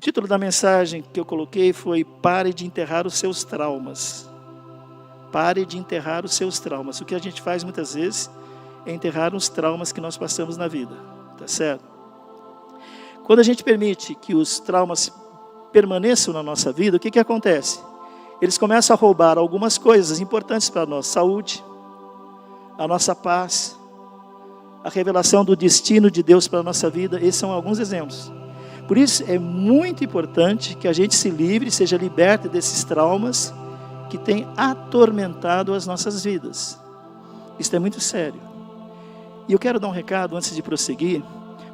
título da mensagem que eu coloquei foi: pare de enterrar os seus traumas. Pare de enterrar os seus traumas. O que a gente faz muitas vezes é enterrar os traumas que nós passamos na vida, tá certo? Quando a gente permite que os traumas permaneçam na nossa vida, o que acontece? Eles começam a roubar algumas coisas importantes para nós: saúde, a nossa paz, a revelação do destino de Deus para a nossa vida. Esses são alguns exemplos. Por isso é muito importante que a gente se livre, seja liberto desses traumas que têm atormentado as nossas vidas. Isso é muito sério. E eu quero dar um recado antes de prosseguir,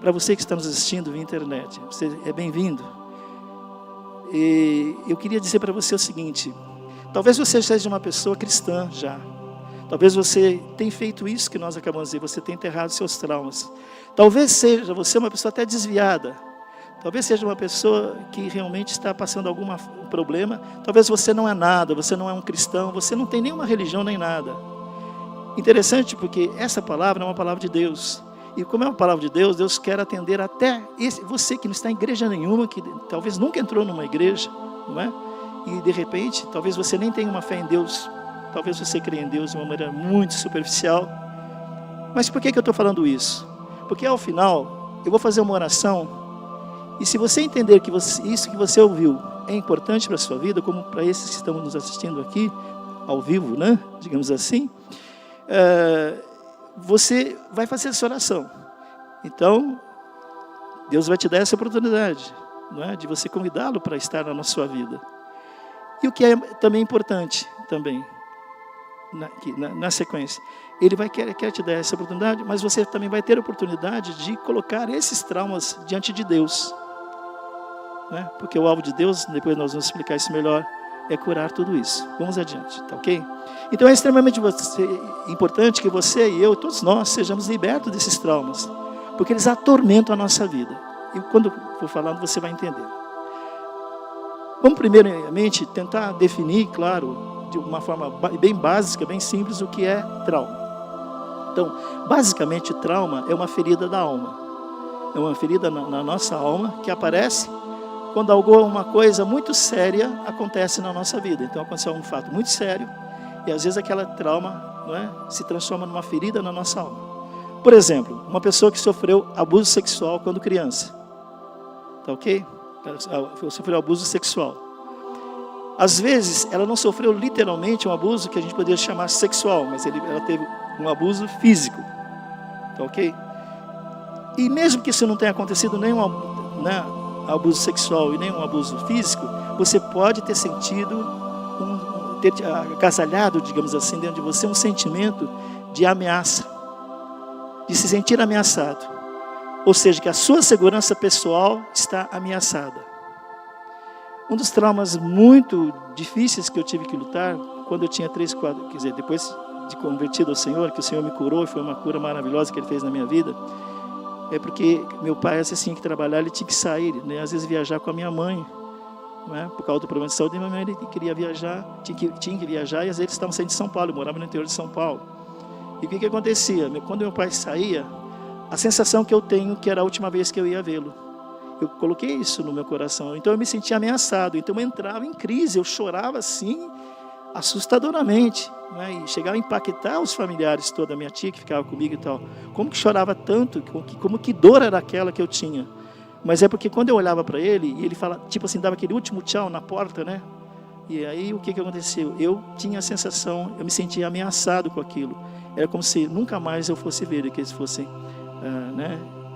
para você que está nos assistindo via internet. Você é bem-vindo. E eu queria dizer para você o seguinte: talvez você seja uma pessoa cristã já. Talvez você tenha feito isso que nós acabamos de dizer, você tem enterrado seus traumas. Talvez seja você uma pessoa até desviada. Talvez seja uma pessoa que realmente está passando algum problema. Talvez você não é nada, você não é um cristão, você não tem nenhuma religião nem nada. Interessante, porque essa palavra é uma palavra de Deus. E como é uma palavra de Deus, Deus quer atender até você que não está em igreja nenhuma, que talvez nunca entrou numa igreja, não é? E de repente, talvez você nem tenha uma fé em Deus. Talvez você creia em Deus de uma maneira muito superficial. Mas por que eu estou falando isso? Porque ao final, eu vou fazer uma oração. E se você entender que isso que você ouviu é importante para a sua vida, como para esses que estão nos assistindo aqui, ao vivo, né? Digamos assim, você vai fazer essa oração. Então, Deus vai te dar essa oportunidade, não é? De você convidá-lo para estar na sua vida. E o que é também importante, também, na sequência, Ele quer te dar essa oportunidade, mas você também vai ter a oportunidade de colocar esses traumas diante de Deus. Né? Porque o alvo de Deus, depois nós vamos explicar isso melhor, é curar tudo isso. Vamos adiante, tá ok? Então é extremamente importante que você e eu, todos nós, sejamos libertos desses traumas, porque eles atormentam a nossa vida. E quando eu for falando, você vai entender. Vamos primeiramente tentar definir, claro, de uma forma bem básica, bem simples, o que é trauma. Então, basicamente, trauma é uma ferida da alma. É uma ferida na nossa alma que aparece quando alguma coisa muito séria acontece na nossa vida. Então aconteceu um fato muito sério e às vezes aquela trauma, não é, se transforma numa ferida na nossa alma. Por exemplo, uma pessoa que sofreu abuso sexual quando criança. Tá ok? Ela sofreu abuso sexual. Às vezes ela não sofreu literalmente um abuso que a gente poderia chamar sexual, mas ela teve um abuso físico. Tá ok? E mesmo que isso não tenha acontecido nenhum abuso sexual e nenhum abuso físico, você pode ter sentido, ter agasalhado, digamos assim, dentro de você um sentimento de ameaça, de se sentir ameaçado. Ou seja, que a sua segurança pessoal está ameaçada. Um dos traumas muito difíceis que eu tive que lutar, quando eu tinha 3, 4, quer dizer, depois de convertido ao Senhor, que o Senhor me curou e foi uma cura maravilhosa que Ele fez na minha vida, é porque meu pai, às vezes, tinha que trabalhar, ele tinha que sair, né? Às vezes viajar com a minha mãe, não é? Por causa do problema de saúde, minha mãe ele queria viajar, tinha que viajar, e às vezes eles estavam saindo de São Paulo, eu morava no interior de São Paulo. E o que acontecia? Quando meu pai saía, a sensação que eu tenho que era a última vez que eu ia vê-lo. Eu coloquei isso no meu coração, então eu me sentia ameaçado, então eu entrava em crise, eu chorava assim, assustadoramente, né? E chegava a impactar os familiares toda, a minha tia que ficava comigo e tal. Como que chorava tanto, como que dor era aquela que eu tinha. Mas é porque quando eu olhava para ele, e ele falava, tipo assim, dava aquele último tchau na porta, né? E aí o que aconteceu? Eu tinha a sensação, eu me sentia ameaçado com aquilo. Era como se nunca mais eu fosse ver ele, que eles fossem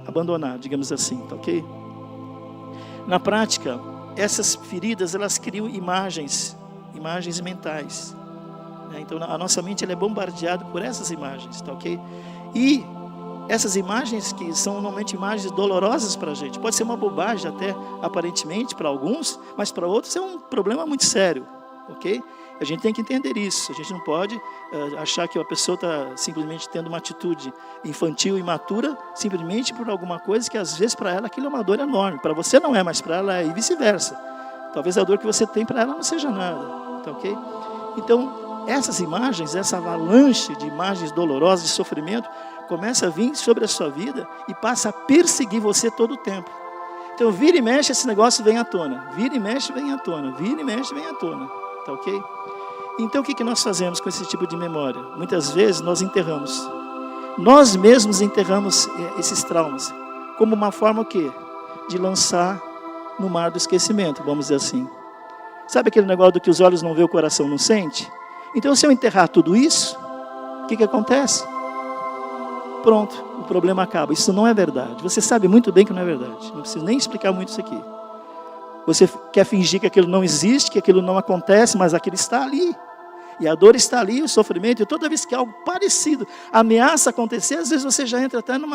abandonar, digamos assim, tá ok? Na prática, essas feridas, elas criam imagens mentais. Então a nossa mente ela é bombardeada por essas imagens, tá ok? E essas imagens que são normalmente imagens dolorosas para a gente, pode ser uma bobagem até aparentemente para alguns, mas para outros é um problema muito sério, ok? A gente tem que entender isso, a gente não pode achar que a pessoa está simplesmente tendo uma atitude infantil, imatura, simplesmente por alguma coisa que às vezes para ela aquilo é uma dor enorme, para você não é, mas para ela é, e vice-versa. Talvez a dor que você tem para ela não seja nada, tá ok? Então, essas imagens, essa avalanche de imagens dolorosas, de sofrimento, começa a vir sobre a sua vida e passa a perseguir você todo o tempo. Então, vira e mexe, esse negócio vem à tona. Vira e mexe, vem à tona. Vira e mexe, vem à tona. Tá ok? Então, o que nós fazemos com esse tipo de memória? Muitas vezes, nós enterramos. Nós mesmos enterramos esses traumas. Como uma forma o quê? De lançar no mar do esquecimento, vamos dizer assim. Sabe aquele negócio do que os olhos não vê, o coração não sente? Então, se eu enterrar tudo isso, o que acontece? Pronto, o problema acaba. Isso não é verdade. Você sabe muito bem que não é verdade. Não preciso nem explicar muito isso aqui. Você quer fingir que aquilo não existe, que aquilo não acontece, mas aquilo está ali. E a dor está ali, o sofrimento. E toda vez que algo parecido ameaça acontecer, às vezes você já entra até no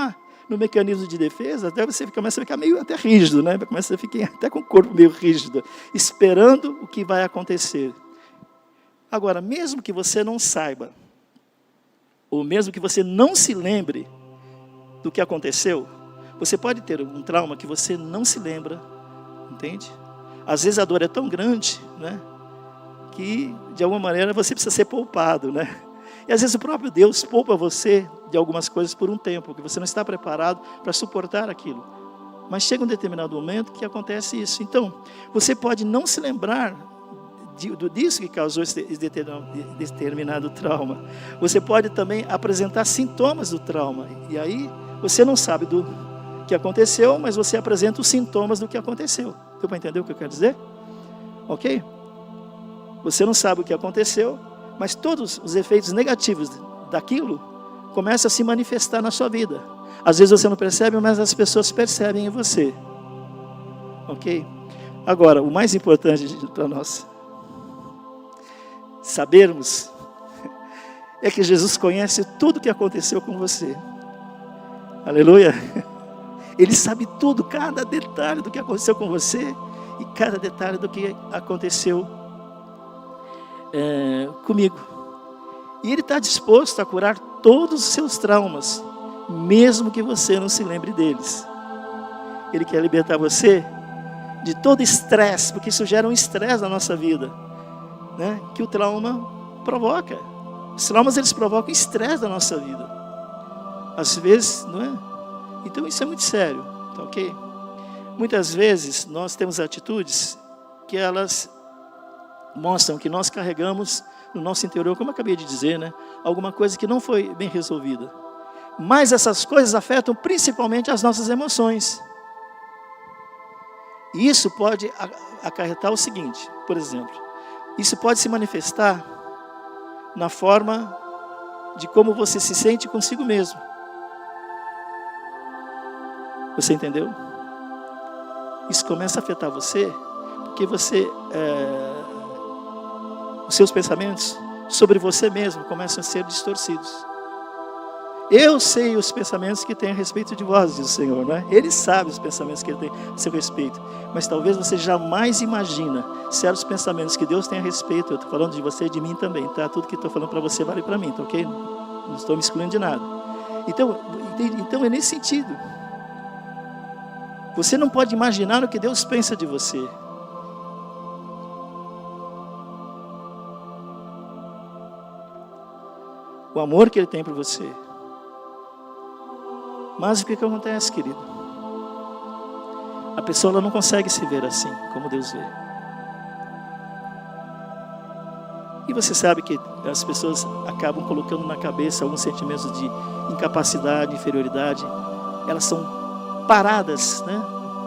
mecanismo de defesa, até você começa a ficar meio até rígido, né? Começa a ficar até com o corpo meio rígido, esperando o que vai acontecer. Agora, mesmo que você não saiba, ou mesmo que você não se lembre do que aconteceu, você pode ter um trauma que você não se lembra, entende? Às vezes a dor é tão grande, né, que de alguma maneira você precisa ser poupado, né? E às vezes o próprio Deus poupa você de algumas coisas por um tempo, porque você não está preparado para suportar aquilo. Mas chega um determinado momento que acontece isso. Então, você pode não se lembrar disso que causou esse determinado trauma. Você pode também apresentar sintomas do trauma. E aí, você não sabe do que aconteceu, mas você apresenta os sintomas do que aconteceu. Deu para entender o que eu quero dizer? Ok? Você não sabe o que aconteceu, mas todos os efeitos negativos daquilo começam a se manifestar na sua vida. Às vezes você não percebe, mas as pessoas percebem em você. Ok? Agora, o mais importante para nós sabermos é que Jesus conhece tudo o que aconteceu com você. Aleluia! Ele sabe tudo, cada detalhe do que aconteceu com você e cada detalhe do que aconteceu comigo. E Ele está disposto a curar todos os seus traumas, mesmo que você não se lembre deles. Ele quer libertar você de todo estresse, porque isso gera um estresse na nossa vida, né? Que o trauma provoca. Os traumas, eles provocam estresse na nossa vida. Às vezes, não é? Então isso é muito sério, tá ok? Muitas vezes nós temos atitudes que elas mostram que nós carregamos no nosso interior, como eu acabei de dizer, né? Alguma coisa que não foi bem resolvida. Mas essas coisas afetam principalmente as nossas emoções. E isso pode acarretar o seguinte, por exemplo, isso pode se manifestar na forma de como você se sente consigo mesmo. Você entendeu? Isso começa a afetar você, porque você, os seus pensamentos sobre você mesmo começam a ser distorcidos. Eu sei os pensamentos que tem a respeito de vós, diz o Senhor, né? Ele sabe os pensamentos que Ele tem a seu respeito. Mas talvez você jamais imagina certos pensamentos que Deus tem a respeito. Eu estou falando de você e de mim também, tá? Tudo que estou falando para você vale para mim, tá ok? Não estou me excluindo de nada. Então é nesse sentido. Você não pode imaginar o que Deus pensa de você. O amor que Ele tem por você. Mas o que acontece, querido? A pessoa ela não consegue se ver assim, como Deus vê. E você sabe que as pessoas acabam colocando na cabeça alguns sentimentos de incapacidade, inferioridade. Elas são paradas, né,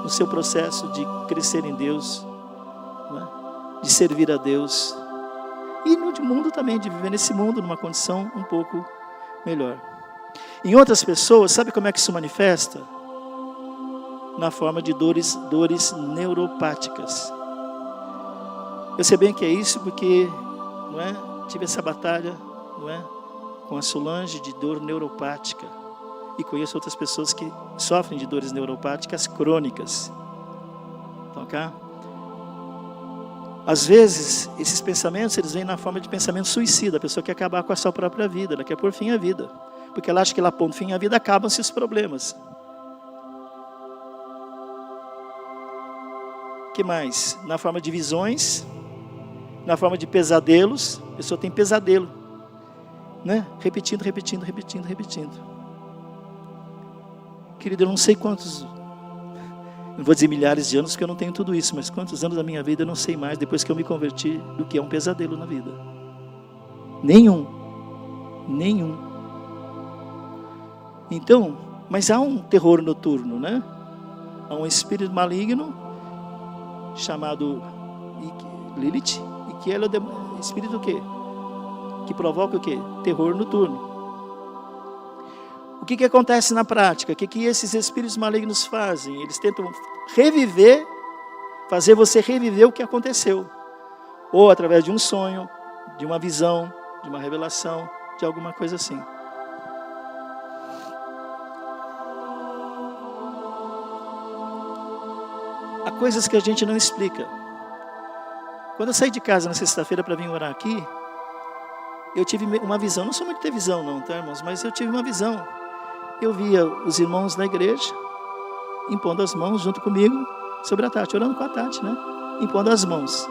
no seu processo de crescer em Deus, né, de servir a Deus. E no mundo também, de viver nesse mundo numa condição um pouco melhor. Em outras pessoas, sabe como é que isso manifesta? Na forma de dores neuropáticas. Eu sei bem que é isso porque, não é, tive essa batalha, não é, com a Solange de dor neuropática. E conheço outras pessoas que sofrem de dores neuropáticas crônicas. Então, cá? Às vezes, esses pensamentos, eles vêm na forma de pensamento suicida. A pessoa quer acabar com a sua própria vida, ela quer pôr fim à vida. Porque ela acha que ela pondo fim à vida, acabam-se os problemas. O que mais? Na forma de visões, na forma de pesadelos. A pessoa tem pesadelo, né? Repetindo. Querido, eu não sei Não vou dizer milhares de anos, porque eu não tenho tudo isso, mas quantos anos da minha vida eu não sei mais, depois que eu me converti, do que é um pesadelo na vida. Nenhum. Então, mas há um terror noturno, né? Há um espírito maligno, chamado Lilith, e que ela é o espírito o quê? Que provoca o quê? Terror noturno. O que acontece na prática? O que esses espíritos malignos fazem? Eles tentam reviver, fazer você reviver o que aconteceu. Ou através de um sonho, de uma visão, de uma revelação, de alguma coisa assim. Há coisas que a gente não explica. Quando eu saí de casa na sexta-feira para vir orar aqui, eu tive uma visão. Não sou muito de ter visão não, tá, irmãos? Mas eu tive uma visão. Eu via os irmãos na igreja impondo as mãos junto comigo sobre a Tati, orando com a Tati, né? Impondo as mãos.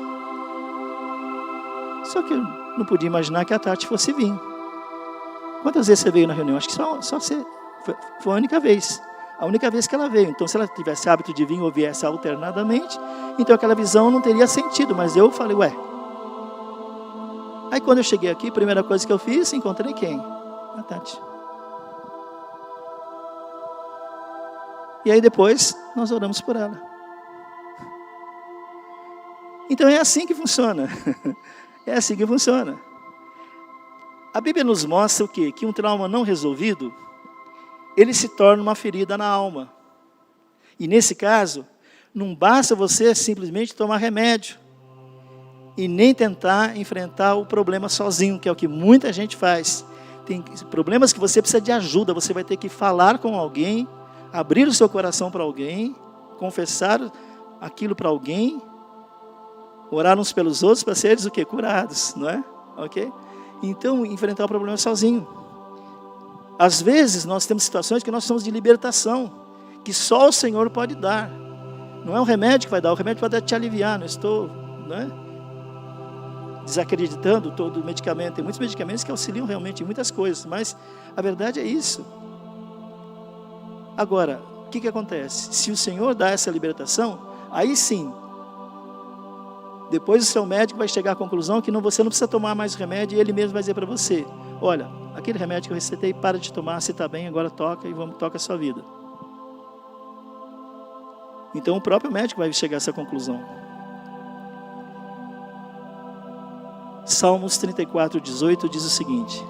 Só que eu não podia imaginar que a Tati fosse vir. Quantas vezes você veio na reunião? Acho que só você. Foi a única vez. A única vez que ela veio. Então, se ela tivesse hábito de vir ou viesse alternadamente, então aquela visão não teria sentido. Mas eu falei, ué. Aí quando eu cheguei aqui, a primeira coisa que eu fiz, encontrei quem? A Tati. E aí depois, nós oramos por ela. Então é assim que funciona. É assim que funciona. A Bíblia nos mostra o quê? Que um trauma não resolvido, ele se torna uma ferida na alma. E nesse caso, não basta você simplesmente tomar remédio e nem tentar enfrentar o problema sozinho, que é o que muita gente faz. Tem problemas que você precisa de ajuda, você vai ter que falar com alguém, abrir o seu coração para alguém, confessar aquilo para alguém, orar uns pelos outros para seres o quê? Curados, não é? Ok? Então, enfrentar o problema sozinho. Às vezes, nós temos situações que nós somos de libertação, que só o Senhor pode dar. Não é o remédio que vai dar, o remédio pode te aliviar. Não estou, desacreditando todo o medicamento. Tem muitos medicamentos que auxiliam realmente em muitas coisas, mas a verdade é isso. Agora, o que acontece? Se o Senhor dá essa libertação, aí sim, depois o seu médico vai chegar à conclusão que você não precisa tomar mais remédio e ele mesmo vai dizer para você, olha, aquele remédio que eu recetei, para de tomar, se está bem, agora toca e toca a sua vida. Então o próprio médico vai chegar a essa conclusão. Salmos 34:18 diz o seguinte: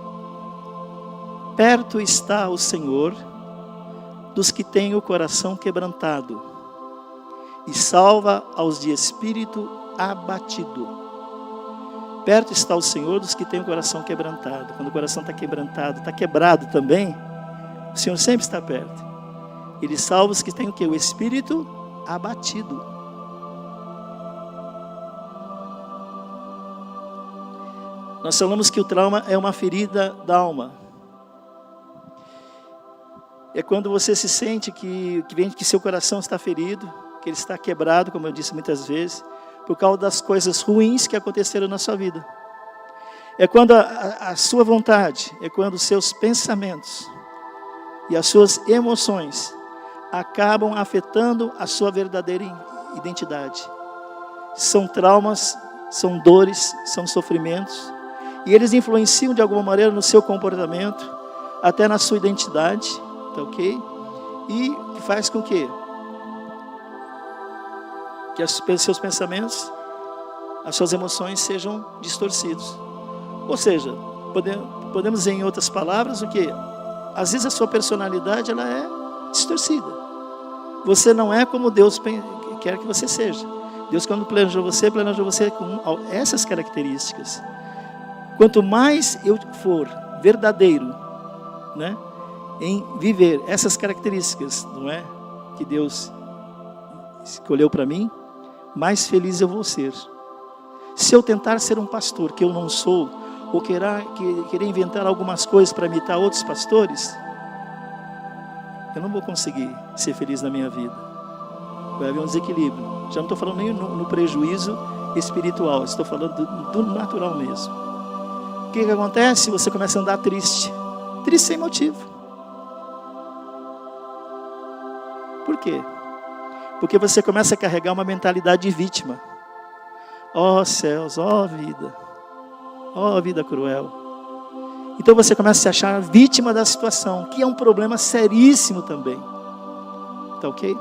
perto está o Senhor dos que têm o coração quebrantado e salva aos de espírito abatido. Perto está o Senhor dos que têm o coração quebrantado. Quando o coração está quebrantado, está quebrado também, o Senhor sempre está perto. Ele salva os que têm o quê? O espírito abatido. Nós falamos que o trauma é uma ferida da alma. É quando você se sente que seu coração está ferido, que ele está quebrado, como eu disse muitas vezes, por causa das coisas ruins que aconteceram na sua vida. É quando a sua vontade, é quando os seus pensamentos e as suas emoções acabam afetando a sua verdadeira identidade. São traumas, são dores, são sofrimentos, e eles influenciam de alguma maneira no seu comportamento, até na sua identidade, tá ok? E que faz com que os seus pensamentos, as suas emoções sejam distorcidos. Ou seja, podemos dizer em outras palavras o que? Às vezes a sua personalidade ela é distorcida. Você não é como Deus quer que você seja. Deus, quando planejou você com essas características. Quanto mais eu for verdadeiro, em viver essas características, não é, que Deus escolheu para mim, mais feliz eu vou ser. Se eu tentar ser um pastor que eu não sou, ou querer inventar algumas coisas para imitar outros pastores, eu não vou conseguir ser feliz na minha vida. Vai haver um desequilíbrio. Já não estou falando nem no prejuízo espiritual, estou falando do natural mesmo. O que acontece? Você começa a andar triste. Triste sem motivo. Por quê? Porque você começa a carregar uma mentalidade de vítima. Ó céus, ó vida cruel. Então você começa a se achar vítima da situação, que é um problema seríssimo também. Tá ok?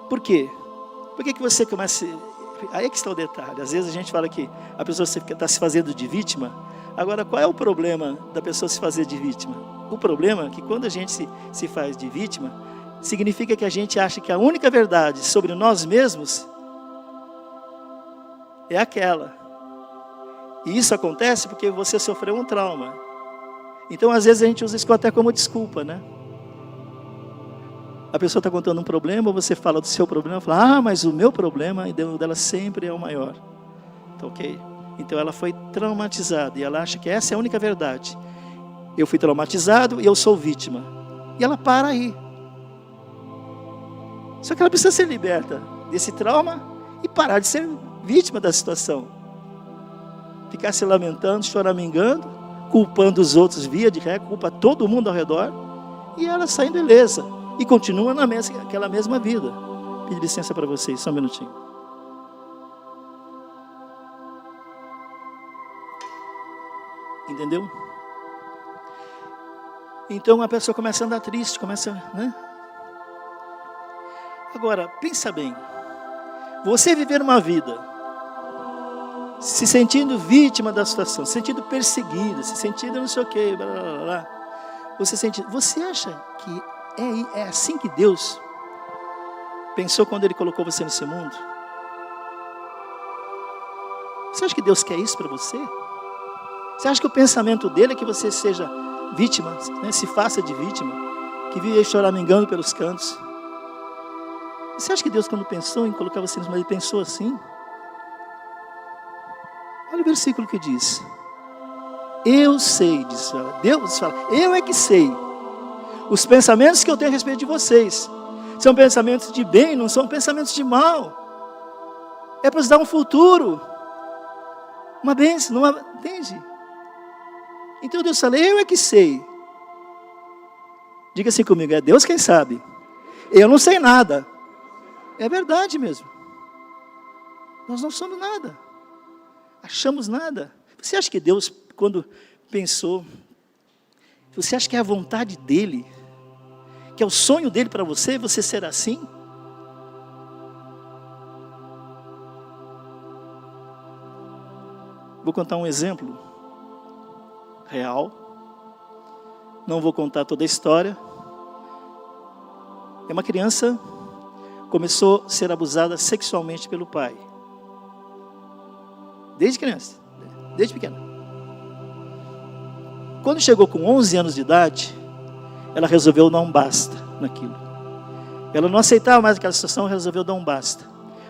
Por quê? Por que você começa... Aí é que está o detalhe. Às vezes a gente fala que a pessoa está se fazendo de vítima. Agora, qual é o problema da pessoa se fazer de vítima? O problema é que quando a gente se faz de vítima, significa que a gente acha que a única verdade sobre nós mesmos é aquela. E isso acontece porque você sofreu um trauma. Então, às vezes, a gente usa isso até como desculpa, né? A pessoa está contando um problema, você fala do seu problema, fala, mas o meu problema, e o dela sempre é o maior. Tá ok? Então, ela foi traumatizada, e ela acha que essa é a única verdade. Eu fui traumatizado e eu sou vítima. E ela para aí. Só que ela precisa ser liberta desse trauma e parar de ser vítima da situação. Ficar se lamentando, choramingando, culpando os outros via de ré, culpa todo mundo ao redor, e ela saindo ilesa. E continua aquela mesma vida. Pedir licença para vocês, só um minutinho. Entendeu? Então a pessoa começa a andar triste, né? Agora, pensa bem. Você viver uma vida se sentindo vítima da situação, se sentindo perseguida, se sentindo não sei o quê, blá, blá, blá. Você acha que é assim que Deus pensou quando Ele colocou você nesse mundo? Você acha que Deus quer isso para você? Você acha que o pensamento dele é que você seja vítima, né? Se faça de vítima, que vive choramingando pelos cantos? Você acha que Deus, quando pensou em colocar você nesse mundo, Ele pensou assim? Olha o versículo que diz. Eu sei, Deus fala, eu é que sei. Os pensamentos que eu tenho a respeito de vocês são pensamentos de bem, não são pensamentos de mal. É para nos dar um futuro, uma bênção, entende? Então Deus fala, eu é que sei. Diga assim comigo, é Deus quem sabe. Eu não sei nada. É verdade mesmo. Nós não somos nada. Achamos nada. Você acha que Deus, quando pensou, você acha que é a vontade dele, que é o sonho dele para você ser assim? Vou contar um exemplo real. Não vou contar toda a história. É uma criança começou a ser abusada sexualmente pelo pai. Desde criança, desde pequena. Quando chegou com 11 anos de idade, ela resolveu dar um basta naquilo. Ela não aceitava mais aquela situação, resolveu dar um basta.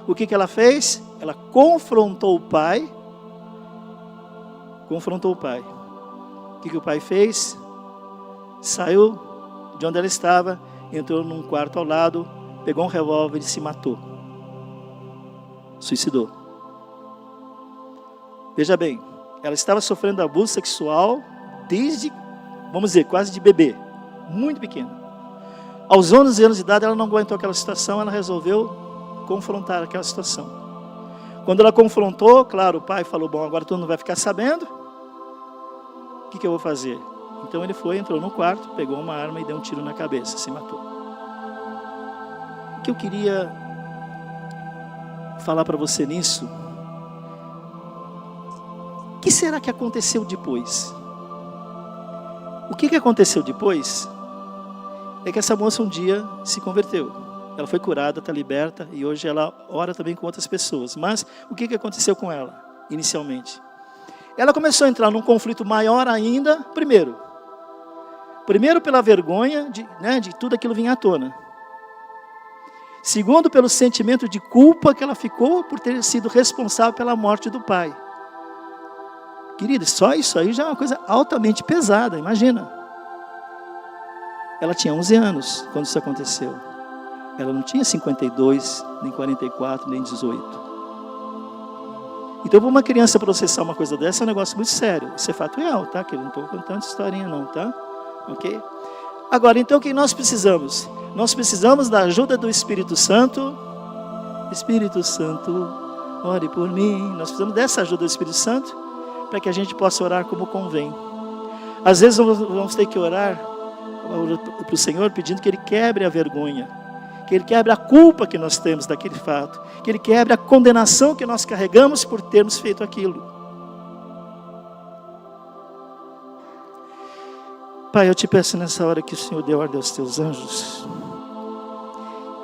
O que ela fez? Ela confrontou o pai. O que o pai fez? Saiu de onde ela estava, entrou num quarto ao lado, pegou um revólver e se matou. Suicidou. Veja bem, ela estava sofrendo abuso sexual desde, vamos dizer, quase de bebê, muito pequena. Aos 11 anos de idade, ela não aguentou aquela situação, ela resolveu confrontar aquela situação. Quando ela confrontou, claro, o pai falou, bom, agora todo mundo vai ficar sabendo, o que eu vou fazer? Então ele entrou no quarto, pegou uma arma e deu um tiro na cabeça, se matou. O que eu queria falar para você nisso, o que será que aconteceu depois? O que aconteceu depois é que essa moça um dia se converteu. Ela foi curada, está liberta e hoje ela ora também com outras pessoas. Mas o que aconteceu com ela inicialmente? Ela começou a entrar num conflito maior ainda, primeiro pela vergonha de tudo aquilo vir à tona. Segundo, pelo sentimento de culpa que ela ficou por ter sido responsável pela morte do pai. Querida, só isso aí já é uma coisa altamente pesada, imagina. Ela tinha 11 anos quando isso aconteceu. Ela não tinha 52, nem 44, nem 18. Então, para uma criança processar uma coisa dessa é um negócio muito sério. Isso é fato real, tá? Que eu não estou contando historinha não, tá? Ok? Agora, então, o que nós precisamos? Nós precisamos da ajuda do Espírito Santo. Espírito Santo, ore por mim. Nós precisamos dessa ajuda do Espírito Santo para que a gente possa orar como convém. Às vezes vamos ter que orar para o Senhor pedindo que Ele quebre a vergonha, que Ele quebre a culpa que nós temos daquele fato, que Ele quebre a condenação que nós carregamos por termos feito aquilo. Pai, eu te peço nessa hora que o Senhor dê ordem aos teus anjos,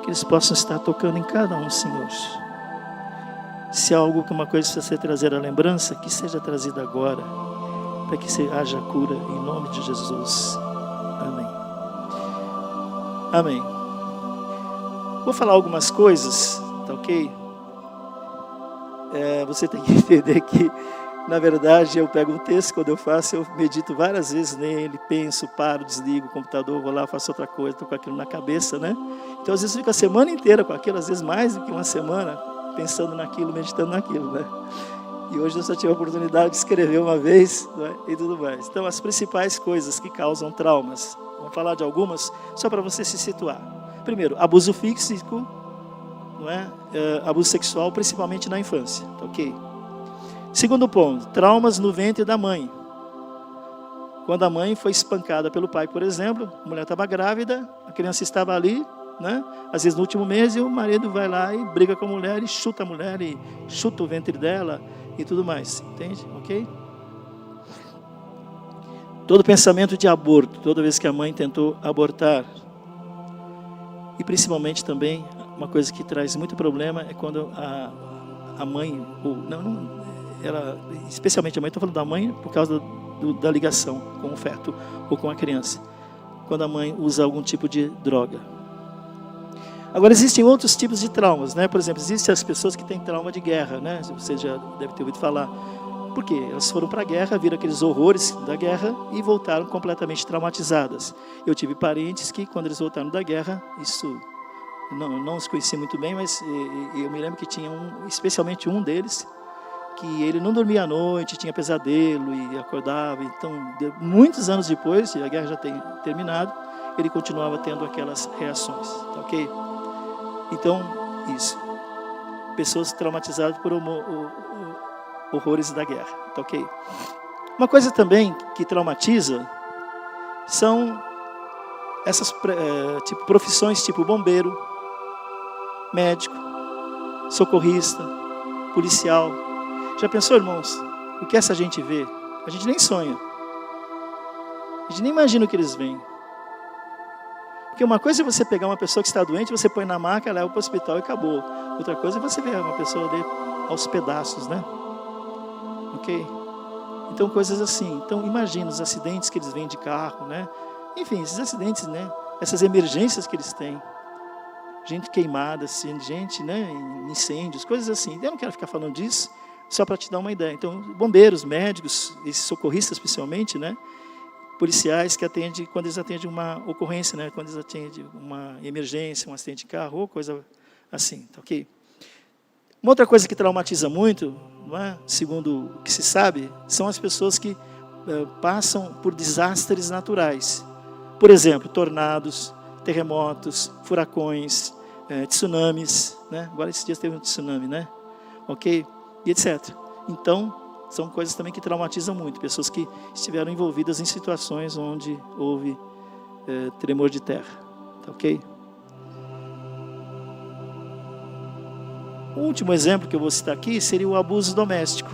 que eles possam estar tocando em cada um, Senhor. Se há alguma coisa que você trazer à lembrança, que seja trazida agora, para que haja cura, em nome de Jesus. Amém. Amém. Vou falar algumas coisas, tá ok? Você tem que entender que, na verdade, eu pego um texto, quando eu faço, eu medito várias vezes nele, penso, paro, desligo o computador, vou lá, faço outra coisa, estou com aquilo na cabeça, né? Então, às vezes, eu fico a semana inteira com aquilo, às vezes mais do que uma semana, pensando naquilo, meditando naquilo, né? E hoje eu só tive a oportunidade de escrever uma vez, né? E tudo mais. Então, as principais coisas que causam traumas, vamos falar de algumas, só para você se situar. Primeiro, abuso físico, não é? Abuso sexual, principalmente na infância, tá ok? Segundo ponto, traumas no ventre da mãe. Quando a mãe foi espancada pelo pai, por exemplo, a mulher estava grávida, a criança estava ali, né? Às vezes no último mês, e o marido vai lá e briga com a mulher, e chuta o ventre dela e tudo mais, entende? Ok? Todo pensamento de aborto, toda vez que a mãe tentou abortar, e principalmente também, uma coisa que traz muito problema é quando a mãe, especialmente a mãe, estou falando da mãe por causa da ligação com o feto ou com a criança, quando a mãe usa algum tipo de droga. Agora, existem outros tipos de traumas, né? Por exemplo, existem as pessoas que têm trauma de guerra, né? Você já deve ter ouvido falar. Por quê? Elas foram para a guerra, viram aqueles horrores da guerra e voltaram completamente traumatizadas. Eu tive parentes que, quando eles voltaram da guerra, isso, não os conheci muito bem, mas eu me lembro que tinha especialmente um deles, que ele não dormia à noite, tinha pesadelo e acordava. Então, muitos anos depois, a guerra já tem terminado, ele continuava tendo aquelas reações, tá ok? Então, isso. Pessoas traumatizadas por horrores da guerra, tá ok? Uma coisa também que traumatiza são essas profissões tipo bombeiro, médico, socorrista, policial. Já pensou, irmãos, o que essa gente vê? A gente nem sonha. A gente nem imagina o que eles veem. Porque uma coisa é você pegar uma pessoa que está doente, você põe na maca, leva para o hospital e acabou. Outra coisa é você ver uma pessoa ali aos pedaços, né? Ok? Então, coisas assim. Então, imagina os acidentes que eles vêm de carro, né? Enfim, esses acidentes, né? Essas emergências que eles têm. Gente queimada, assim, gente, né? Incêndios, coisas assim. Eu não quero ficar falando disso, só para te dar uma ideia. Então, bombeiros, médicos, esses socorristas especialmente, né? Policiais que atendem, quando eles atendem uma ocorrência, né? Quando eles atendem uma emergência, um acidente de carro, ou coisa assim, tá ok? Uma outra coisa que traumatiza muito, não é? Segundo o que se sabe, são as pessoas que passam por desastres naturais. Por exemplo, tornados, terremotos, furacões, tsunamis, né? Agora esses dias teve um tsunami, né? Ok? E etc. Então, são coisas também que traumatizam muito. Pessoas que estiveram envolvidas em situações onde houve tremor de terra. Tá ok? O último exemplo que eu vou citar aqui seria o abuso doméstico.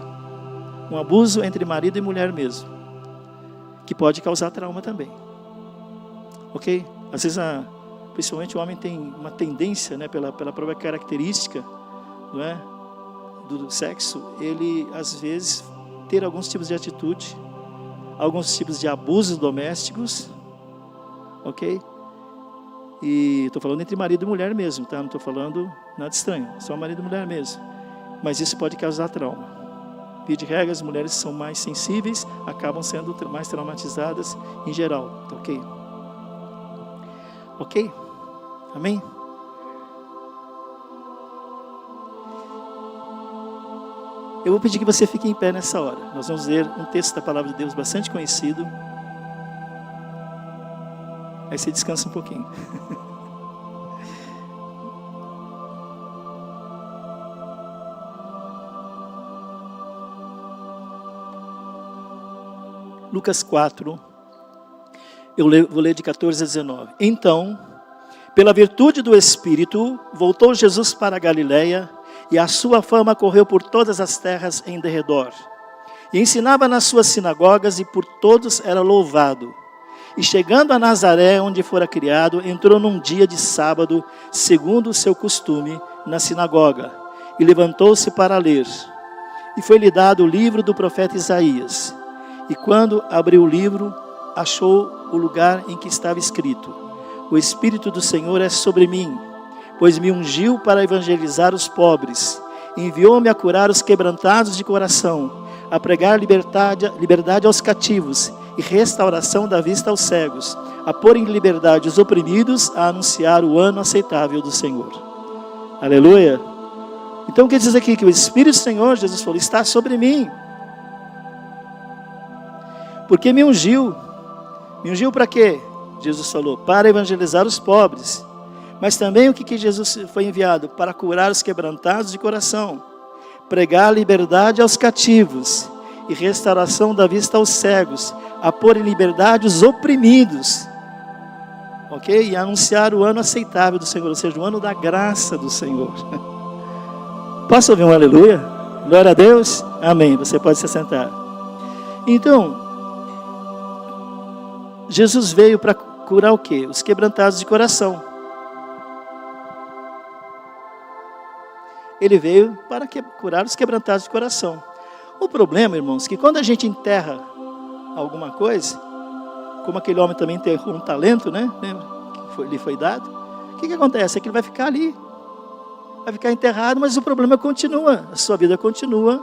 Um abuso entre marido e mulher mesmo. Que pode causar trauma também. Ok? Às vezes, principalmente o homem tem uma tendência, né, pela própria característica, não é? Do sexo, ele às vezes ter alguns tipos de atitude, alguns tipos de abusos domésticos, ok? E estou falando entre marido e mulher mesmo, tá? Não estou falando nada estranho, só marido e mulher mesmo. Mas isso pode causar trauma. Via de regra, as mulheres são mais sensíveis, acabam sendo mais traumatizadas em geral, tá ok? Ok? Amém? Eu vou pedir que você fique em pé nessa hora. Nós vamos ler um texto da Palavra de Deus bastante conhecido. Aí você descansa um pouquinho. Lucas 4, vou ler de 14 a 19. Então, pela virtude do Espírito, voltou Jesus para a Galileia, e a sua fama correu por todas as terras em derredor. E ensinava nas suas sinagogas, e por todos era louvado. E chegando a Nazaré, onde fora criado, entrou num dia de sábado, segundo o seu costume, na sinagoga, e levantou-se para ler. E foi-lhe dado o livro do profeta Isaías. E quando abriu o livro, achou o lugar em que estava escrito: O Espírito do Senhor é sobre mim, pois me ungiu para evangelizar os pobres, enviou-me a curar os quebrantados de coração, a pregar liberdade aos cativos e restauração da vista aos cegos, a pôr em liberdade os oprimidos, a anunciar o ano aceitável do Senhor. Aleluia! Então o que diz aqui? Que o Espírito do Senhor, Jesus falou, está sobre mim, porque me ungiu. Me ungiu para quê? Jesus falou, para evangelizar os pobres. Mas também o que Jesus foi enviado? Para curar os quebrantados de coração, pregar liberdade aos cativos e restauração da vista aos cegos, a pôr em liberdade os oprimidos, ok? E anunciar o ano aceitável do Senhor, ou seja, o ano da graça do Senhor. Posso ouvir um aleluia? Glória a Deus? Amém. Você pode se sentar. Então, Jesus veio para curar o quê? Os quebrantados de coração. Ele veio para curar os quebrantados de coração. O problema, irmãos, é que quando a gente enterra alguma coisa, como aquele homem também enterrou um talento, né? Que lhe foi dado. O que acontece? É que ele vai ficar ali. Vai ficar enterrado, mas o problema continua. A sua vida continua,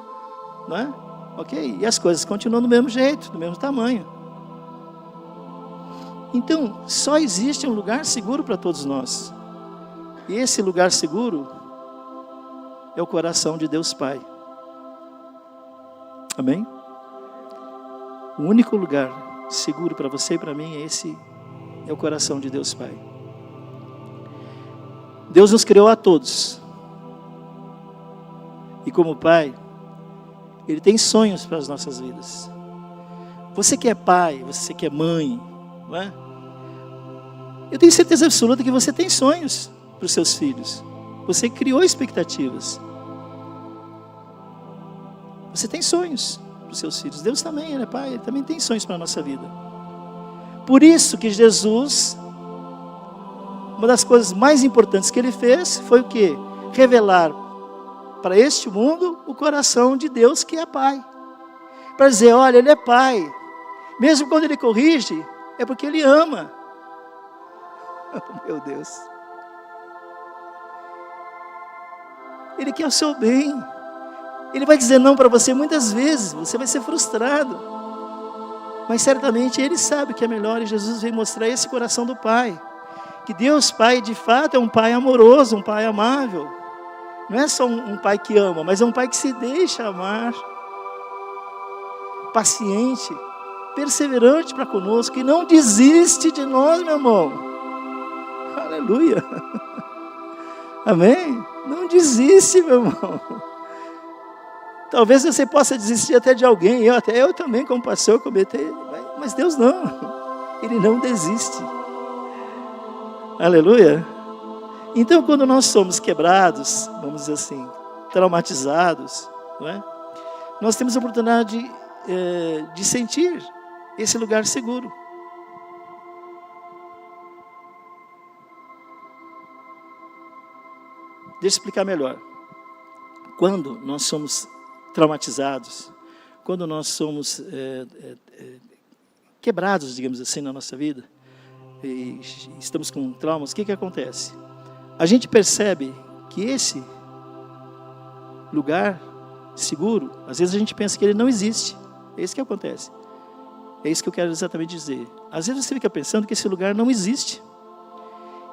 não é? Ok? E as coisas continuam do mesmo jeito, do mesmo tamanho. Então, só existe um lugar seguro para todos nós. E esse lugar seguro é o coração de Deus Pai. Amém? O único lugar seguro para você e para mim é o coração de Deus Pai. Deus nos criou a todos. E como Pai, Ele tem sonhos para as nossas vidas. Você que é pai, você que é mãe, não é? Eu tenho certeza absoluta que você tem sonhos para os seus filhos. Você criou expectativas. Você tem sonhos para os seus filhos. Deus também, Ele é Pai, Ele também tem sonhos para a nossa vida. Por isso que Jesus, uma das coisas mais importantes que Ele fez foi o quê? Revelar para este mundo o coração de Deus que é Pai. Para dizer, olha, Ele é Pai. Mesmo quando Ele corrige, é porque Ele ama. Oh, meu Deus. Ele quer o seu bem. Ele vai dizer não para você muitas vezes. Você vai ser frustrado. Mas certamente Ele sabe que é melhor. E Jesus veio mostrar esse coração do Pai. Que Deus Pai de fato é um Pai amoroso, um Pai amável. Não é só um Pai que ama, mas é um Pai que se deixa amar. Paciente, perseverante para conosco. E não desiste de nós, meu irmão. Aleluia. Amém? Não desiste, meu irmão. Talvez você possa desistir até de alguém. Eu também, como pastor, cometi. Mas Deus não. Ele não desiste. Aleluia. Então, quando nós somos quebrados, vamos dizer assim, traumatizados, não é? Nós temos a oportunidade de sentir esse lugar seguro. Deixa eu explicar melhor. Quando nós somos traumatizados, quando nós somos quebrados, digamos assim, na nossa vida, e estamos com traumas, o que acontece? A gente percebe que esse lugar seguro, às vezes a gente pensa que ele não existe. É isso que acontece. É isso que eu quero exatamente dizer. Às vezes você fica pensando que esse lugar não existe.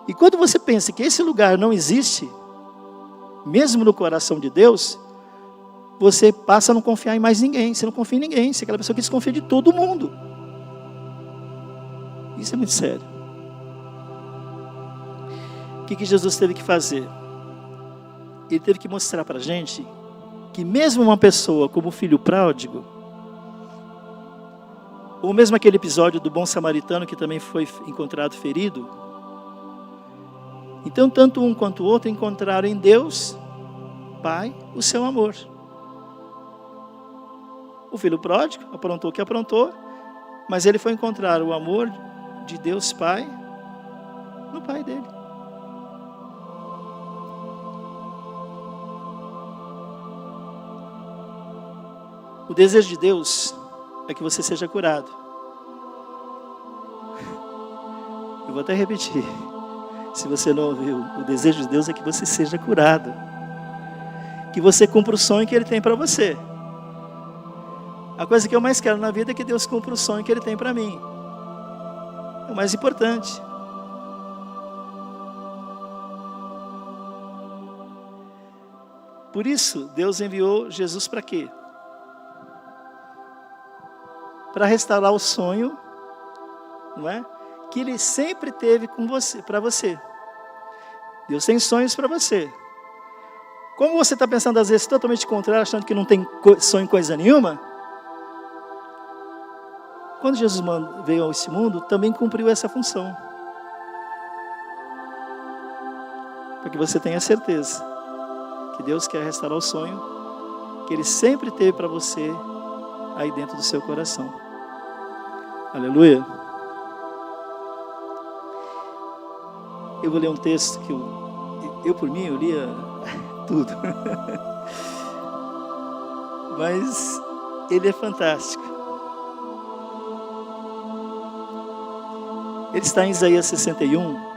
E quando você pensa que esse lugar não existe, mesmo no coração de Deus, você passa a não confiar em mais ninguém. Você não confia em ninguém. Você é aquela pessoa que desconfia de todo mundo. Isso é muito sério. O que Jesus teve que fazer? Ele teve que mostrar para a gente que mesmo uma pessoa como o filho pródigo, Ou mesmo aquele episódio do bom samaritano que também foi encontrado ferido. Então, tanto um quanto o outro encontraram em Deus, Pai, o seu amor. O filho pródigo aprontou o que aprontou, mas ele foi encontrar o amor de Deus Pai no Pai dele. O desejo de Deus é que você seja curado. Eu vou até repetir. Se você não ouviu, o desejo de Deus é que você seja curado. Que você cumpra o sonho que Ele tem para você. A coisa que eu mais quero na vida é que Deus cumpra o sonho que Ele tem para mim. É o mais importante. Por isso, Deus enviou Jesus para quê? Para restaurar o sonho, não é? Que Ele sempre teve com você, para você. Deus tem sonhos para você. Como você está pensando às vezes totalmente contrário, achando que não tem sonho em coisa nenhuma? Quando Jesus veio a esse mundo, também cumpriu essa função. Para que você tenha certeza que Deus quer restaurar o sonho que Ele sempre teve para você aí dentro do seu coração. Aleluia. Eu vou ler um texto que eu por mim, eu lia tudo. Mas ele é fantástico. Ele está em Isaías 61.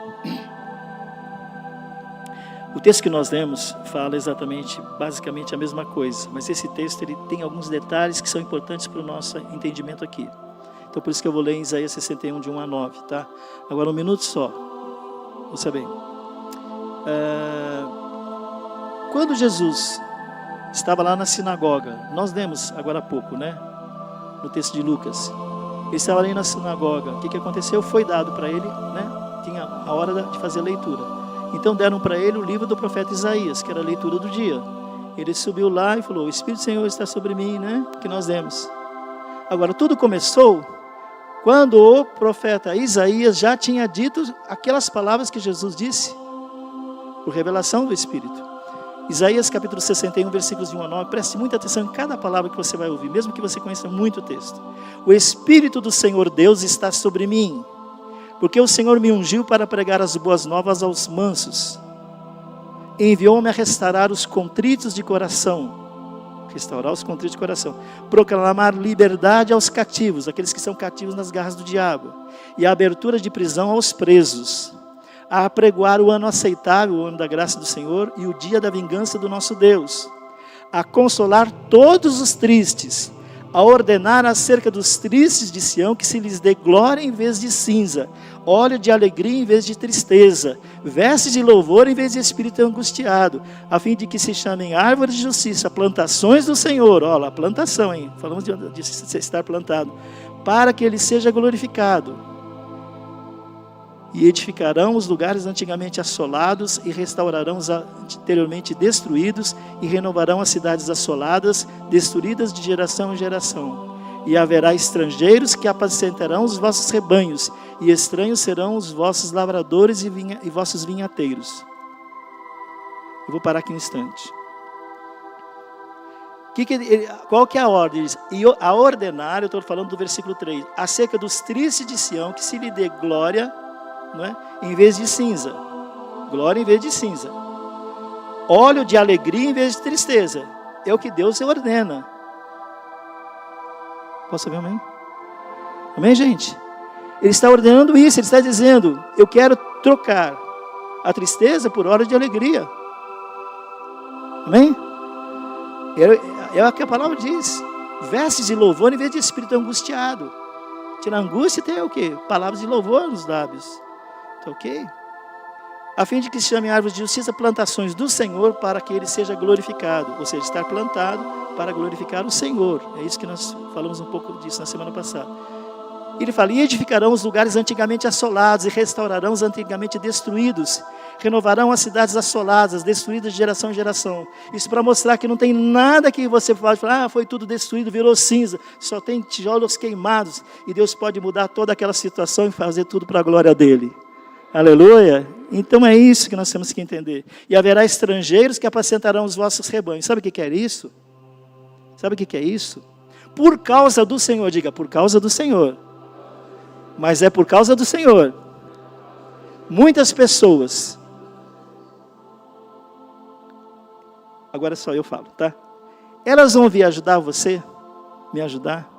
O texto que nós lemos fala exatamente, basicamente a mesma coisa. Mas esse texto ele tem alguns detalhes que são importantes para o nosso entendimento aqui. Então por isso que eu vou ler em Isaías 61, de 1 a 9. Tá? Agora um minuto só. Ouça bem. Quando Jesus estava lá na sinagoga, nós lemos agora há pouco, né? No texto de Lucas. Ele estava ali na sinagoga. O que aconteceu? Foi dado para ele, né? Tinha a hora de fazer a leitura. Então deram para ele o livro do profeta Isaías, que era a leitura do dia. Ele subiu lá e falou: o Espírito do Senhor está sobre mim, né? Que nós lemos. Agora, tudo começou quando o profeta Isaías já tinha dito aquelas palavras que Jesus disse, por revelação do Espírito. Isaías capítulo 61, versículos de 1 a 9, preste muita atenção em cada palavra que você vai ouvir, mesmo que você conheça muito o texto. O Espírito do Senhor Deus está sobre mim, porque o Senhor me ungiu para pregar as boas novas aos mansos. Enviou-me a restaurar os contritos de coração, proclamar liberdade aos cativos, aqueles que são cativos nas garras do diabo, e a abertura de prisão aos presos, a apregoar o ano aceitável, o ano da graça do Senhor, e o dia da vingança do nosso Deus, a consolar todos os tristes, a ordenar acerca dos tristes de Sião que se lhes dê glória em vez de cinza, óleo de alegria em vez de tristeza, vestes de louvor em vez de espírito angustiado, a fim de que se chamem árvores de justiça, plantações do Senhor. Olha lá, plantação, hein? Falamos de estar plantado, para que Ele seja glorificado. E edificarão os lugares antigamente assolados, e restaurarão os anteriormente destruídos, e renovarão as cidades assoladas, destruídas de geração em geração. E haverá estrangeiros que apacentarão os vossos rebanhos, e estranhos serão os vossos lavradores e vossos vinhateiros. Eu vou parar aqui um instante. Qual que é a ordem? E a ordenar, eu estou falando do versículo 3, acerca dos tristes de Sião, que se lhe dê glória, não é? Em vez de cinza, glória em vez de cinza, óleo de alegria em vez de tristeza, é o que Deus ordena. Posso ouvir amém? Amém, gente? Ele está ordenando isso, ele está dizendo: eu quero trocar a tristeza por óleo de alegria. Amém? É o que a palavra diz: vestes de louvor em vez de espírito angustiado. Tirar angústia e ter o quê? Palavras de louvor nos lábios. Ok? A fim de que se chame árvores de justiça, plantações do Senhor, para que Ele seja glorificado. Ou seja, estar plantado para glorificar o Senhor. É isso que nós falamos um pouco disso na semana passada. Ele fala: e edificarão os lugares antigamente assolados, e restaurarão os antigamente destruídos, Renovarão as cidades assoladas, destruídas de geração em geração. Isso para mostrar que não tem nada que você pode falar, foi tudo destruído, virou cinza. Só tem tijolos queimados. E Deus pode mudar toda aquela situação e fazer tudo para a glória dele. Aleluia. Então é isso que nós temos que entender. E haverá estrangeiros que apacentarão os vossos rebanhos. Sabe o que é isso? Sabe o que é isso? Por causa do Senhor. Diga, por causa do Senhor. Mas é por causa do Senhor. Muitas pessoas. Agora só eu falo, tá? Elas vão vir ajudar você, me ajudar,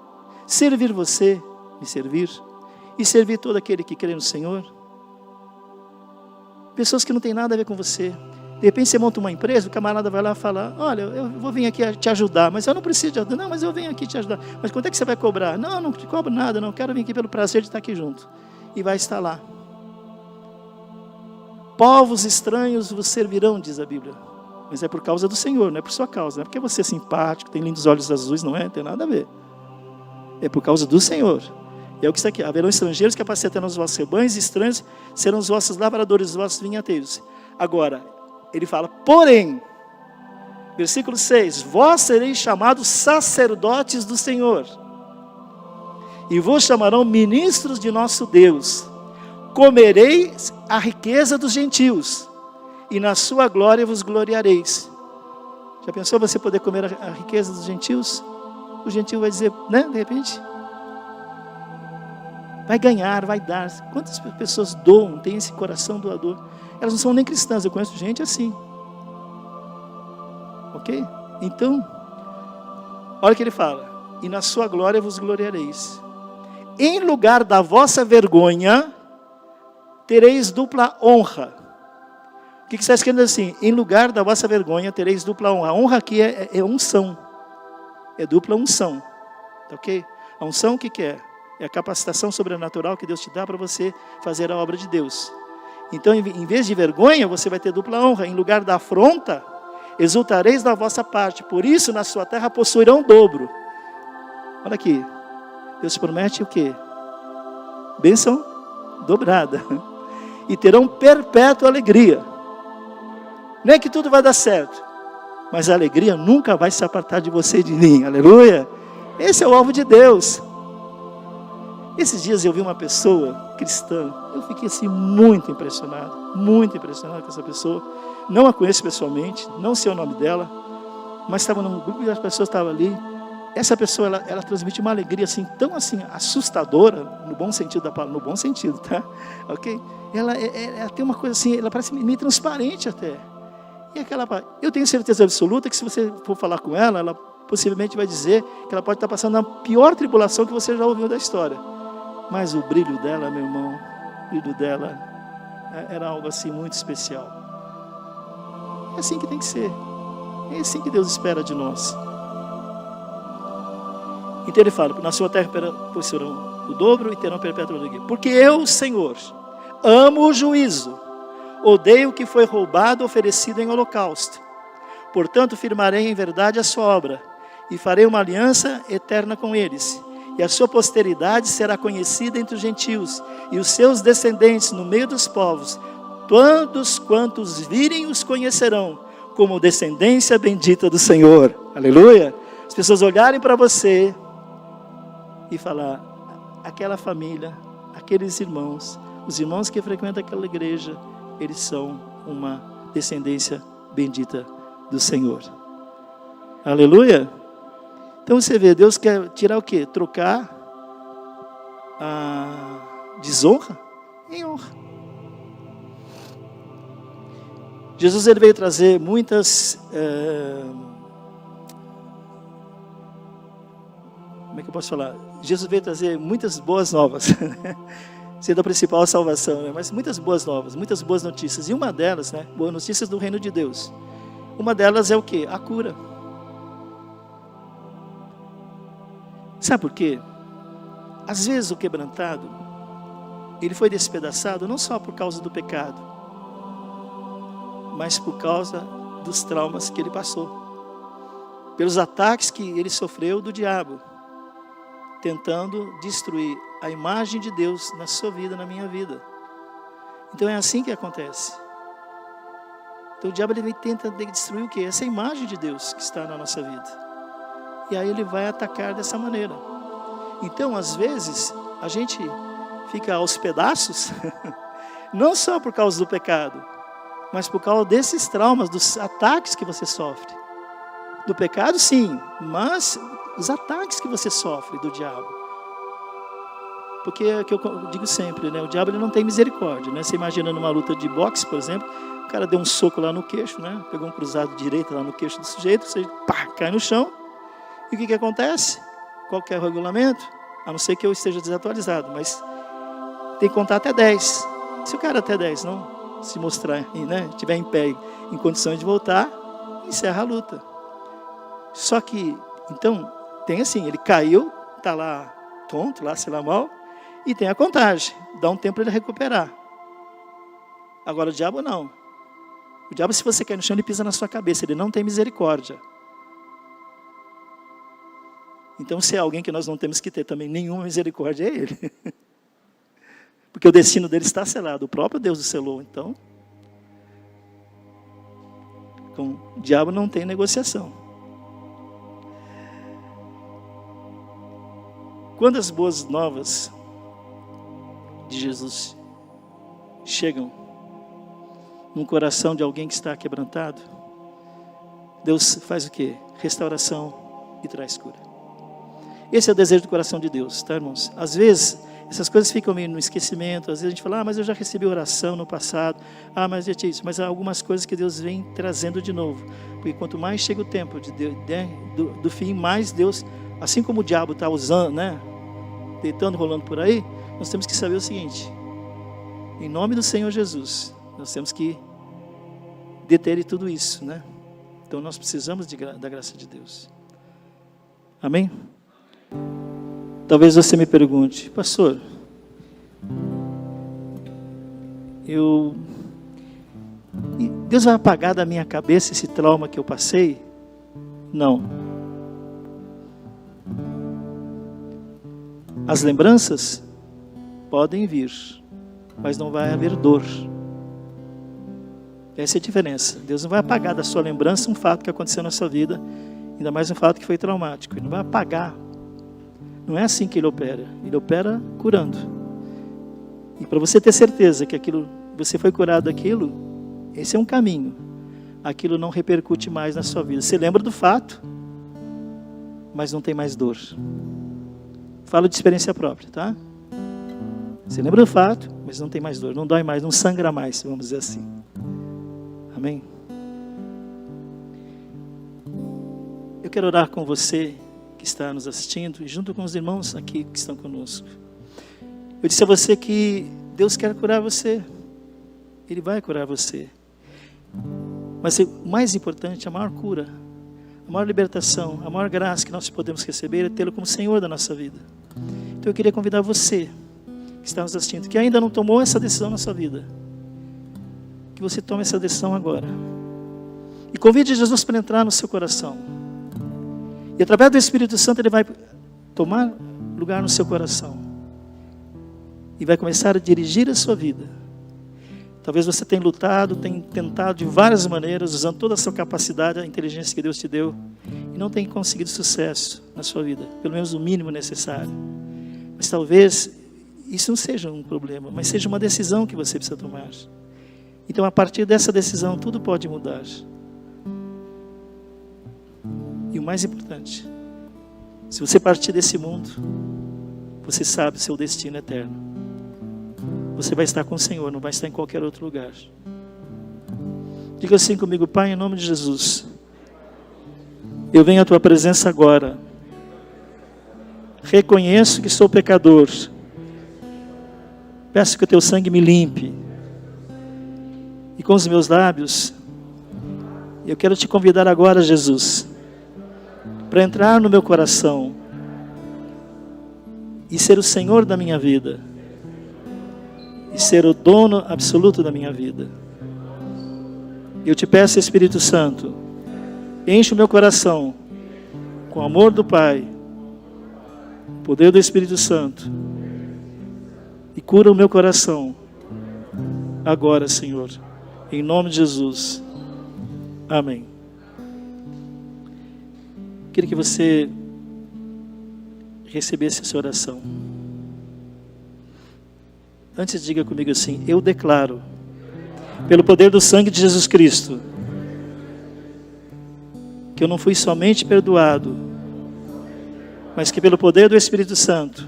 servir você, me servir, e servir todo aquele que crê no Senhor. Pessoas que não têm nada a ver com você. De repente você monta uma empresa, o camarada vai lá e fala, olha, eu vou vir aqui te ajudar, mas eu não preciso de ajuda. Não, mas eu venho aqui te ajudar. Mas quanto é que você vai cobrar? Não, não te cobro nada, não, quero vir aqui pelo prazer de estar aqui junto. E vai estar lá. Povos estranhos vos servirão, diz a Bíblia. Mas é por causa do Senhor, não é por sua causa. Não é porque você é simpático, tem lindos olhos azuis, não tem nada a ver. É por causa do Senhor. E é o que está aqui. Haverão estrangeiros que apacentarão os vossos rebanhos, e estranhos serão os vossos lavradores, os vossos vinhateiros. Agora, ele fala, porém, versículo 6, vós sereis chamados sacerdotes do Senhor, e vos chamarão ministros de nosso Deus. Comereis a riqueza dos gentios, e na sua glória vos gloriareis. Já pensou você poder comer a riqueza dos gentios? O gentil vai dizer, né, de repente, vai ganhar, vai dar. Quantas pessoas doam, têm esse coração doador? Elas não são nem cristãs, eu conheço gente assim. Ok? Então, olha o que ele fala. E na sua glória vos gloriareis. Em lugar da vossa vergonha, tereis dupla honra. O que está escrito assim? Em lugar da vossa vergonha, tereis dupla honra. A honra aqui é unção. É dupla unção. Ok? A unção o que é? É a capacitação sobrenatural que Deus te dá para você fazer a obra de Deus. Então, em vez de vergonha, você vai ter dupla honra. Em lugar da afronta, exultareis da vossa parte. Por isso, na sua terra possuirão dobro. Olha aqui. Deus promete o quê? Bênção dobrada. E terão perpétua alegria. Não é que tudo vai dar certo, mas a alegria nunca vai se apartar de você e de mim. Aleluia. Esse é o alvo de Deus. Esses dias eu vi uma pessoa cristã, eu fiquei assim muito impressionado com essa pessoa. Não a conheço pessoalmente, não sei o nome dela, mas estava num grupo e as pessoas estavam ali. Essa pessoa, ela transmite uma alegria assim, tão assim, assustadora, no bom sentido da palavra, no bom sentido, tá? Ok? Ela tem uma coisa assim, ela parece meio transparente até. E eu tenho certeza absoluta que se você for falar com ela, ela possivelmente vai dizer que ela pode estar passando a pior tribulação que você já ouviu da história. Mas o brilho dela, meu irmão, o brilho dela era algo assim muito especial. É assim que tem que ser. É assim que Deus espera de nós. Então ele fala, na sua terra possuirão o dobro e terão perpétua alegria. Porque eu, Senhor, amo o juízo, odeio o que foi roubado, oferecido em holocausto. Portanto, firmarei em verdade a sua obra, e farei uma aliança eterna com eles. E a sua posteridade será conhecida entre os gentios, e os seus descendentes no meio dos povos. Todos quantos virem os conhecerão, como descendência bendita do Senhor. Aleluia! As pessoas olharem para você e falar, aquela família, aqueles irmãos, os irmãos que frequentam aquela igreja, eles são uma descendência bendita do Senhor. Aleluia! Então você vê, Deus quer tirar o quê? Trocar a desonra em honra. Jesus ele veio trazer muitas... como é que eu posso falar? Jesus veio trazer muitas boas novas. Sendo a principal a salvação, né? Mas muitas boas novas, muitas boas notícias. E uma delas, né? Boas notícias do reino de Deus. Uma delas é o quê? A cura. Sabe por quê? Às vezes o quebrantado, ele foi despedaçado não só por causa do pecado, mas por causa dos traumas que ele passou. Pelos ataques que ele sofreu do diabo, tentando destruir a imagem de Deus na sua vida, na minha vida. Então é assim que acontece. Então o diabo ele tenta destruir o quê? Essa imagem de Deus que está na nossa vida. E aí ele vai atacar dessa maneira. Então, às vezes, a gente fica aos pedaços, não só por causa do pecado, mas por causa desses traumas, dos ataques que você sofre. Do pecado, sim, mas os ataques que você sofre do diabo. Porque é o que eu digo sempre, né? O diabo ele não tem misericórdia, né? Você imagina numa luta de boxe, por exemplo, o cara deu um soco lá no queixo, né? Pegou um cruzado direito lá no queixo do sujeito, você pá, cai no chão. E o que acontece? Qual que é o regulamento? A não ser que eu esteja desatualizado, mas tem que contar até 10. Se o cara até 10 não se mostrar, né, estiver em pé, em condições de voltar, encerra a luta. Só que, então, tem assim, ele caiu, está lá tonto, lá, sei lá mal, e tem a contagem. Dá um tempo para ele recuperar. Agora o diabo não. O diabo, se você cair no chão, ele pisa na sua cabeça, ele não tem misericórdia. Então, se é alguém que nós não temos que ter também nenhuma misericórdia, é ele. Porque o destino dele está selado, o próprio Deus o selou. Então, com o diabo não tem negociação. Quando as boas novas de Jesus chegam no coração de alguém que está quebrantado, Deus faz o quê? Restauração e traz cura. Esse é o desejo do coração de Deus, tá, irmãos? Às vezes, essas coisas ficam meio no esquecimento. Às vezes a gente fala, mas eu já recebi oração no passado. Mas eu tinha isso. Mas há algumas coisas que Deus vem trazendo de novo. Porque quanto mais chega o tempo do fim, mais Deus, assim como o diabo está usando, né? Deitando, rolando por aí, nós temos que saber o seguinte. Em nome do Senhor Jesus, nós temos que deter tudo isso, né? Então nós precisamos da graça de Deus. Amém? Talvez você me pergunte, pastor, Deus vai apagar da minha cabeça esse trauma que eu passei? Não. As lembranças podem vir, mas não vai haver dor. Essa é a diferença. Deus não vai apagar da sua lembrança um fato que aconteceu na sua vida, ainda mais um fato que foi traumático. Ele não vai apagar. Não é assim que Ele opera. Ele opera curando. E para você ter certeza que você foi curado daquilo, esse é um caminho. Aquilo não repercute mais na sua vida. Você lembra do fato, mas não tem mais dor. Falo de experiência própria, tá? Você lembra do fato, mas não tem mais dor. Não dói mais, não sangra mais, vamos dizer assim. Amém? Eu quero orar com você que está nos assistindo e junto com os irmãos aqui que estão conosco. Eu disse a você que Deus quer curar você. Ele vai curar você. Mas o mais importante, a maior cura, a maior libertação, a maior graça que nós podemos receber é tê-lo como Senhor da nossa vida. Então eu queria convidar você que está nos assistindo, que ainda não tomou essa decisão na sua vida, que você tome essa decisão agora. E convide Jesus para entrar no seu coração. E através do Espírito Santo Ele vai tomar lugar no seu coração. E vai começar a dirigir a sua vida. Talvez você tenha lutado, tenha tentado de várias maneiras, usando toda a sua capacidade, a inteligência que Deus te deu, e não tenha conseguido sucesso na sua vida, pelo menos o mínimo necessário. Mas talvez isso não seja um problema, mas seja uma decisão que você precisa tomar. Então, a partir dessa decisão, tudo pode mudar. E o mais importante, se você partir desse mundo, você sabe o seu destino eterno. Você vai estar com o Senhor, não vai estar em qualquer outro lugar. Diga assim comigo: Pai, em nome de Jesus, eu venho à Tua presença agora. Reconheço que sou pecador. Peço que o Teu sangue me limpe. E com os meus lábios, eu quero Te convidar agora, Jesus, para entrar no meu coração e ser o Senhor da minha vida. E ser o dono absoluto da minha vida. Eu te peço, Espírito Santo, enche o meu coração com o amor do Pai, o poder do Espírito Santo, e cura o meu coração agora, Senhor, em nome de Jesus. Amém. Queria que você recebesse essa oração. Antes diga comigo assim: eu declaro, pelo poder do sangue de Jesus Cristo, que eu não fui somente perdoado, mas que pelo poder do Espírito Santo,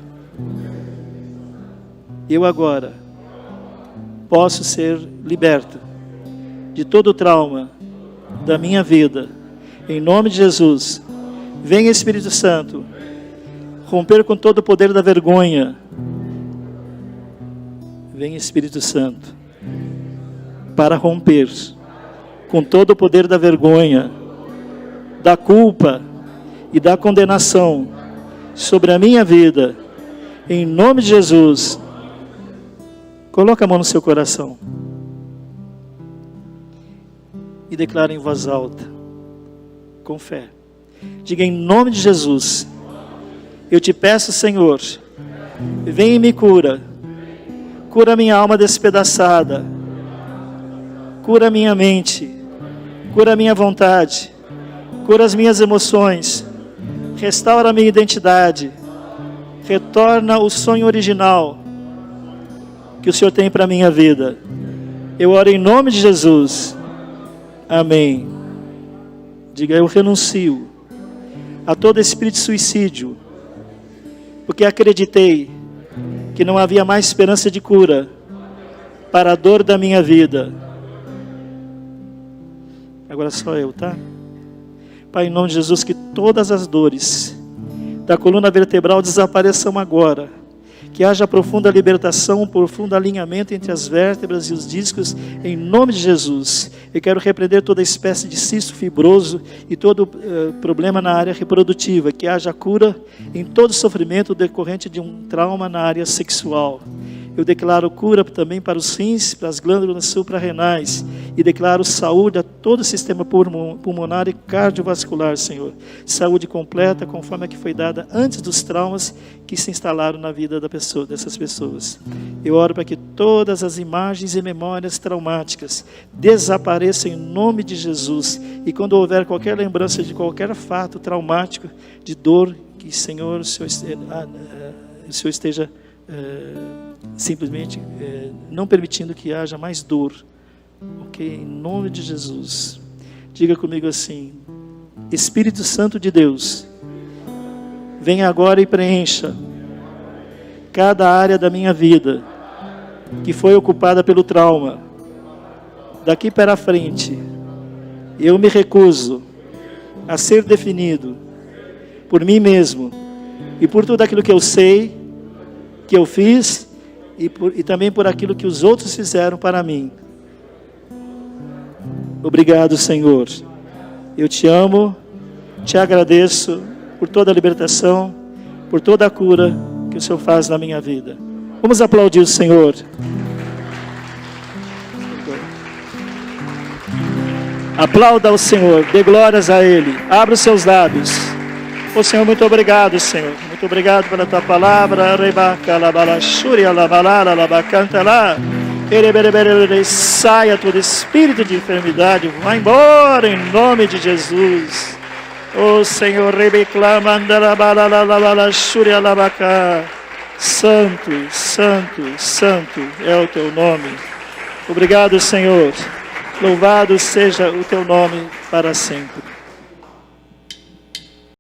eu agora posso ser liberto de todo o trauma da minha vida. Em nome de Jesus, venha Espírito Santo, romper com todo o poder da vergonha. Venha Espírito Santo, para romper com todo o poder da vergonha, da culpa e da condenação sobre a minha vida. Em nome de Jesus. Coloque a mão no seu coração e declare em voz alta, com fé. Diga: em nome de Jesus, eu te peço, Senhor, vem e me cura. Cura minha alma despedaçada. Cura minha mente. Cura minha vontade. Cura as minhas emoções. Restaura a minha identidade. Retorna o sonho original que o Senhor tem para a minha vida. Eu oro em nome de Jesus. Amém. Diga: eu renuncio a todo espírito de suicídio, porque acreditei que não havia mais esperança de cura para a dor da minha vida. Agora só eu, tá? Pai, em nome de Jesus, que todas as dores da coluna vertebral desapareçam agora. Que haja profunda libertação, profundo alinhamento entre as vértebras e os discos, em nome de Jesus. Eu quero repreender toda espécie de cisto fibroso e todo problema na área reprodutiva. Que haja cura em todo sofrimento decorrente de um trauma na área sexual. Eu declaro cura também para os rins, para as glândulas suprarrenais. E declaro saúde a todo o sistema pulmonar e cardiovascular, Senhor. Saúde completa, conforme a que foi dada antes dos traumas que se instalaram na vida dessas pessoas. Eu oro para que todas as imagens e memórias traumáticas desapareçam em nome de Jesus. E quando houver qualquer lembrança de qualquer fato traumático, de dor, que, Senhor, o Senhor esteja simplesmente não permitindo que haja mais dor. Ok? Em nome de Jesus. Diga comigo assim: Espírito Santo de Deus, venha agora e preencha cada área da minha vida que foi ocupada pelo trauma. Daqui para frente, eu me recuso a ser definido por mim mesmo e por tudo aquilo que eu sei, que eu fiz e também por aquilo que os outros fizeram para mim. Obrigado, Senhor. Eu te amo, te agradeço por toda a libertação, por toda a cura que o Senhor faz na minha vida. Vamos aplaudir o Senhor. Aplauda ao Senhor, dê glórias a Ele. Abra os seus lábios. Ô Senhor, muito obrigado, Senhor. Muito obrigado pela Tua palavra. Saia todo espírito de enfermidade. Vá embora em nome de Jesus. Ô Senhor, Santo, Santo, Santo é o Teu nome. Obrigado, Senhor. Louvado seja o Teu nome para sempre.